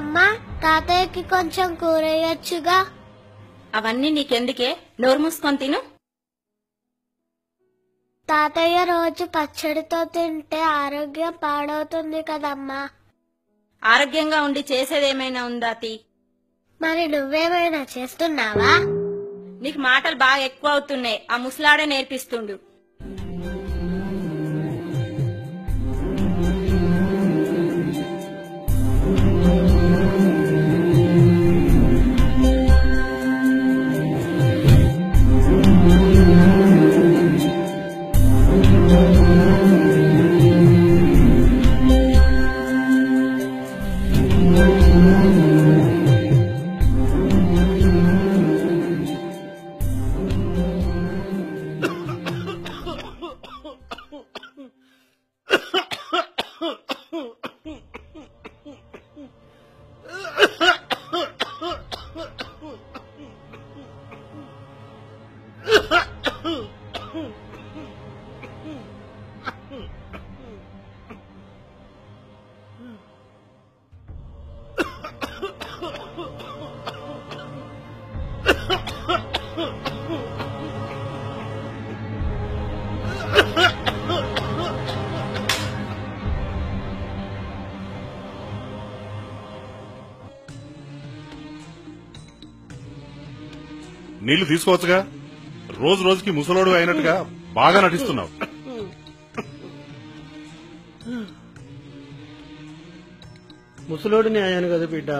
అమ్మా, తాతయ్యకి కొంచెం కూర వేయొచ్చుగా. అవన్నీ నీకెందుకే, నోరు మూసుకొని తిను. తాతయ్య రోజు పచ్చడితో తింటే ఆరోగ్యం పాడవుతుంది కదమ్మా. ఆరోగ్యంగా ఉండి చేసేదేమైనా ఉందా తి? మరి నువ్వేమైనా చేస్తున్నావా? నీకు మాటలు బాగా ఎక్కువ అవుతున్నాయి. ఆ ముసలాడే నేర్పిస్తుండు. నీళ్లు తీసుకోవచ్చుగా. రోజు రోజుకి ముసలోడు అయినట్టుగా బాగా నటిస్తున్నావు. ముసలోడిని అయ్యాను కదా బిడ్డ,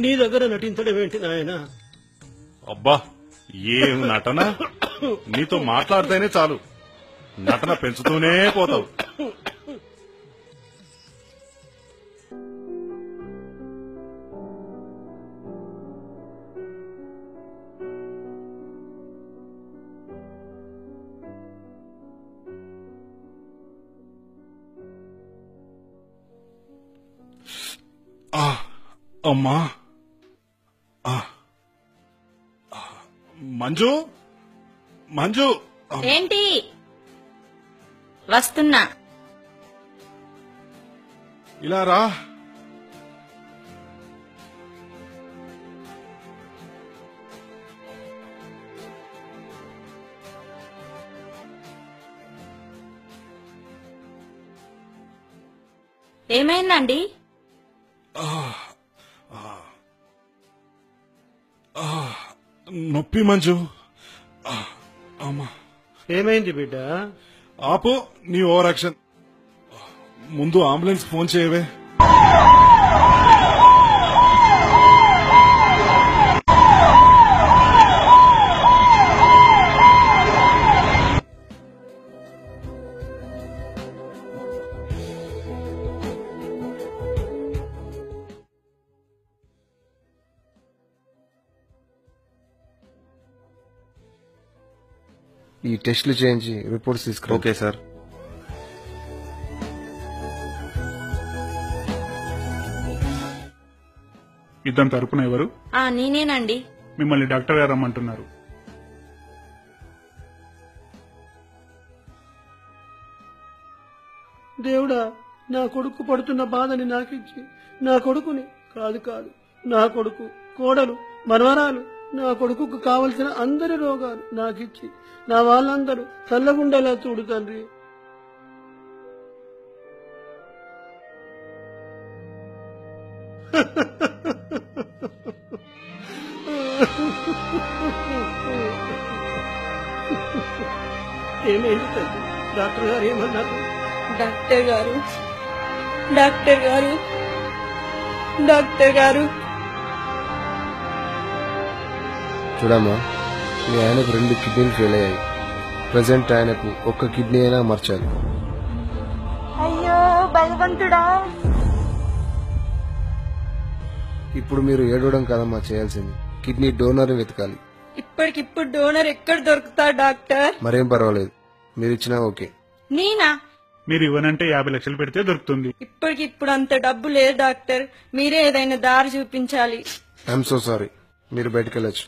నీ దగ్గర నటించడం ఏంటి నాయన? అబ్బా, ఏం నటన! నీతో మాట్లాడితేనే చాలు నటన పెంచుతూనే పోతావు. అమ్మా, మంజు, మంజు, ఏంటి? వస్తున్నా. ఇలా రా. ఏమైందండి? నొప్పి మంజు. అమ్మా, ఏమైంది బిడ్డ? ఆపు నీ ఓవర్ యాక్షన్. ముందు అంబులెన్స్ ఫోన్ చేయవే. ఈ టెస్టులు చేయించి రిపోర్ట్స్ తీసుకురా. Okay sir. ఇద్దరు తరపున ఎవరు? నేనేనండి. మిమ్మల్ని డాక్టర్ గారు రమ్మంటున్నారు. దేవుడా, నా కొడుకు పడుతున్న బాధని నాకిచ్చి, నా కొడుకుని కాదు కాదు నా కొడుకు, కోడలు, మనవరాలు, నా కొడుకుకు కావలసిన అందరి రోగాలు నాకిచ్చి నా వాళ్ళందరూ చల్లగుండేలా చూడు తండ్రి. ఏమైంది తండ్రి? డాక్టర్ గారు ఏమన్నారు? డాక్టర్ గారు, డాక్టర్ గారు, డాక్టర్ గారు. చూడమ్మా, మీ ఆయనకు 2 కిడ్నీలు ఫెయిల్ అయ్యాయి. ప్రజెంట్ ఆయనకు 1 కిడ్నీ అయినా మార్చాలి. అయ్యో భగవంతుడా! ఇప్పుడు మీరు ఏడవడం కాదమ్మా చేయాల్సింది, కిడ్నీ డోనర్ వెతకాలి. ఇప్పటికిప్పుడు డోనర్ ఎక్కడ దొరుకుతా డాక్టర్? మరేం పర్వాలేదు, మీరు ఇచ్చినా ఓకే. నేనా? మీరు ఇవ్వనంటే 50 లక్షలు పెడితే దొరుకుతుంది. ఇప్పటికిప్పుడు అంత డబ్బు లేదు డాక్టర్, మీరే ఏదైనా దారి చూపించాలి. ఐఎమ్ సో సారీ, మీరు బయటకు వెళ్ళొచ్చు.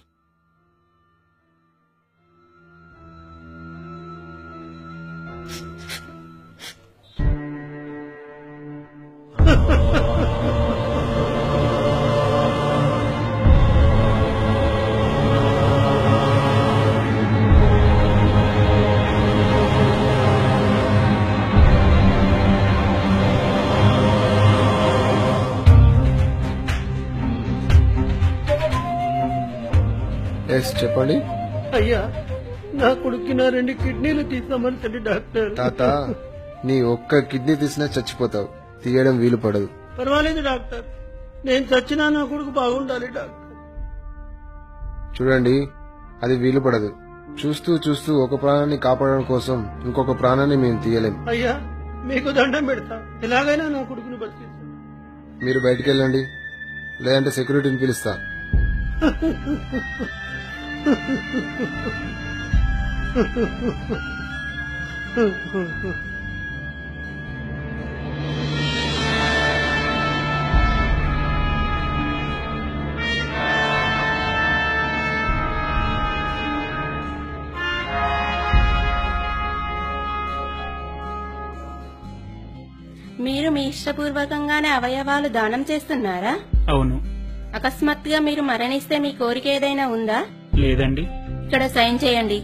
ఎస్ చెప్పండి. అయ్యా, నా కొడుక్కి నా 2 కిడ్నీలు తీసామని డాక్టర్. తాత, నీ ఒక్క కిడ్నీ తీసినా చచ్చిపోతావు. తీయడం వీలు పడదు. పర్వాలేదు డాక్టర్, నేను చచ్చినా నా కొడుకు బాగుండాలి డాక్టర్. చూడండి, అది వీలు పడదు. చూస్తూ చూస్తూ ఒక ప్రాణాన్ని కాపాడడం కోసం ఇంకొక ప్రాణాన్ని మేము తీయలేం. అయ్యా, మీకు దండం పెడతా, ఎలాగైనా నా కొడుకుని బతికిస్తా. మీరు బయటికి వెళ్ళండి, లేదంటే సెక్యూరిటీని పిలుస్తా. మీరు మీ ఇష్టపూర్వకంగానే అవయవాలు దానం చేస్తున్నారా? అవును. అకస్మాత్తుగా మీరు మరణిస్తే మీ కోరిక ఏదైనా ఉందా? లేదండి. ఇక్కడ సైన్ చేయండి.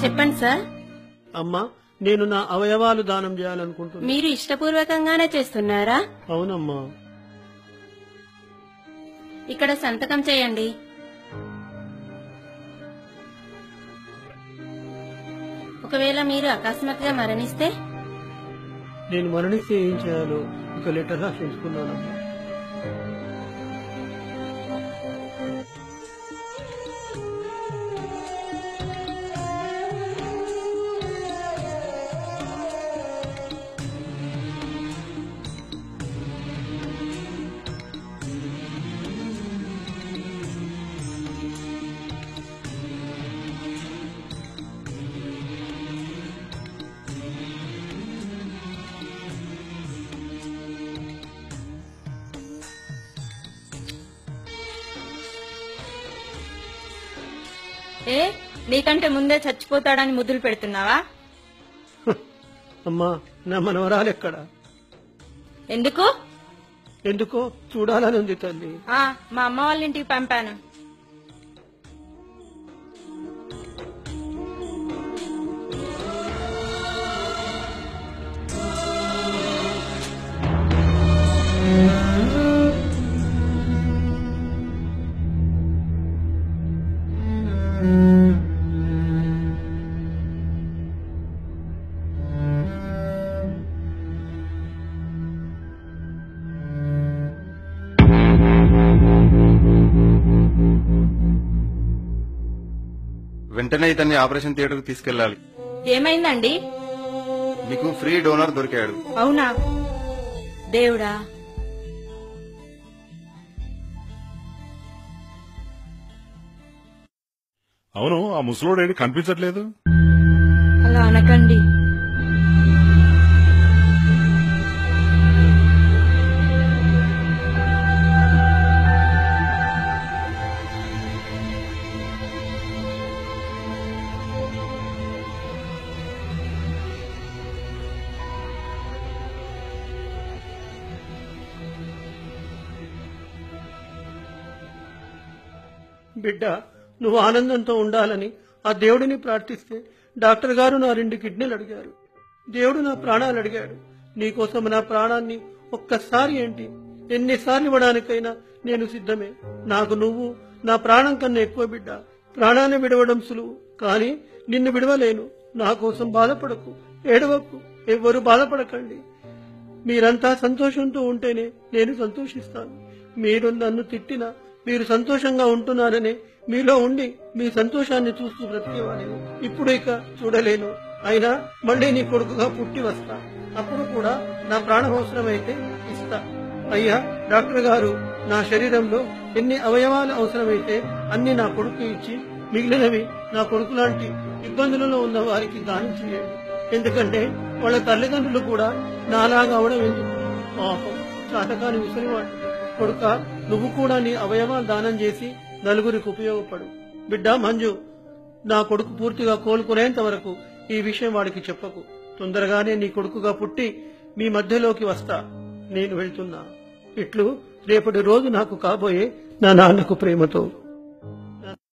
చెప్పండి సార్. అమ్మా, నేను నా అవయవాలు దానం చేయాలనుకుంటున్నా. మీరు ఇష్టపూర్వకంగానే చేస్తున్నారా? అవునమ్మా. ఇక్కడ సంతకం చేయండి. ఒకవేళ మీరు అకస్మాత్తుగా మరణిస్తే? నేను మరణిస్తే ఏం చేయాలో ఒక లెటర్ రాసి ఉంచుకున్నానమ్మా. ఏ, నీకంటే ముందే చచ్చిపోతాడని ముద్దులు పెడుతున్నావా? అమ్మా, నా మనవరాలు ఎక్కడా? ఎందుకు? ఎందుకో చూడాలని ఉంది తల్లి. మా అమ్మ వాళ్ళ ఇంటికి పంపాను. వెంటనే ఇతన్ని ఆపరేషన్ థియేటర్ కు తీసుకెళ్లాలి. ఏమైందండి? మీకు ఫ్రీ డోనర్ దొరికాడు. అవునా? దేవుడా. అవును, ఆ ముసలోడేడి కనిపించట్లేదు. అలా అనకండి. బిడ్డ, నువ్వు ఆనందంతో ఉండాలని ఆ దేవుడిని ప్రార్థిస్తే డాక్టర్ గారు నా 2 కిడ్నీలు అడిగారు. దేవుడు నా ప్రాణాలు అడిగాడు. నీకోసం నా ప్రాణాన్ని ఒక్కసారి ఏంటి, ఎన్నిసార్లు ఇవ్వడానికైనా నేను సిద్ధమే. నాకు నువ్వు నా ప్రాణం కన్నా ఎక్కువ బిడ్డ. ప్రాణాన్ని విడవడం సులువు, కానీ నిన్ను విడవలేను. నా కోసం బాధపడకు, ఏడవకు, ఎవ్వరూ బాధపడకండి. మీరంతా సంతోషంతో ఉంటేనే నేను సంతోషిస్తాను. మీరు నన్ను తిట్టినా మీరు సంతోషంగా ఉంటున్నారనే మీలో ఉండి మీ సంతోషాన్ని చూస్తూ బ్రతికేవాడిని. ఇప్పుడు ఇక చూడలేను. అయినా మళ్లీ నీ కొడుకుగా పుట్టి వస్తా. అప్పుడు కూడా నా ప్రాణం అవసరమైతే ఇస్తా. అయ్యా డాక్టర్ గారు, నా శరీరంలో ఎన్ని అవయవాలు అవసరమైతే అన్ని నా కొడుకు ఇచ్చి మిగిలినవి నా కొడుకు లాంటి ఇబ్బందులలో ఉన్న వారికి దానం చేయండి. ఎందుకంటే వాళ్ళ తల్లిదండ్రులు కూడా నాలాగా అవడం ఎందుకు? పాపం చాతకాని ముసలివాడు. కొడుక, నువ్వు కూడా నీ అవయవాలు దానం చేసి నలుగురికి ఉపయోగపడు. బిడ్డ మంజు, నా కొడుకు పూర్తిగా కోలుకునేంత వరకు ఈ విషయం వాడికి చెప్పకు. తొందరగానే నీ కొడుకుగా పుట్టి మీ మధ్యలోకి వస్తా. నేను వెళ్తున్నా. ఇట్లు రేపటి రోజు నాకు కాబోయే నా నాన్నకు ప్రేమతో.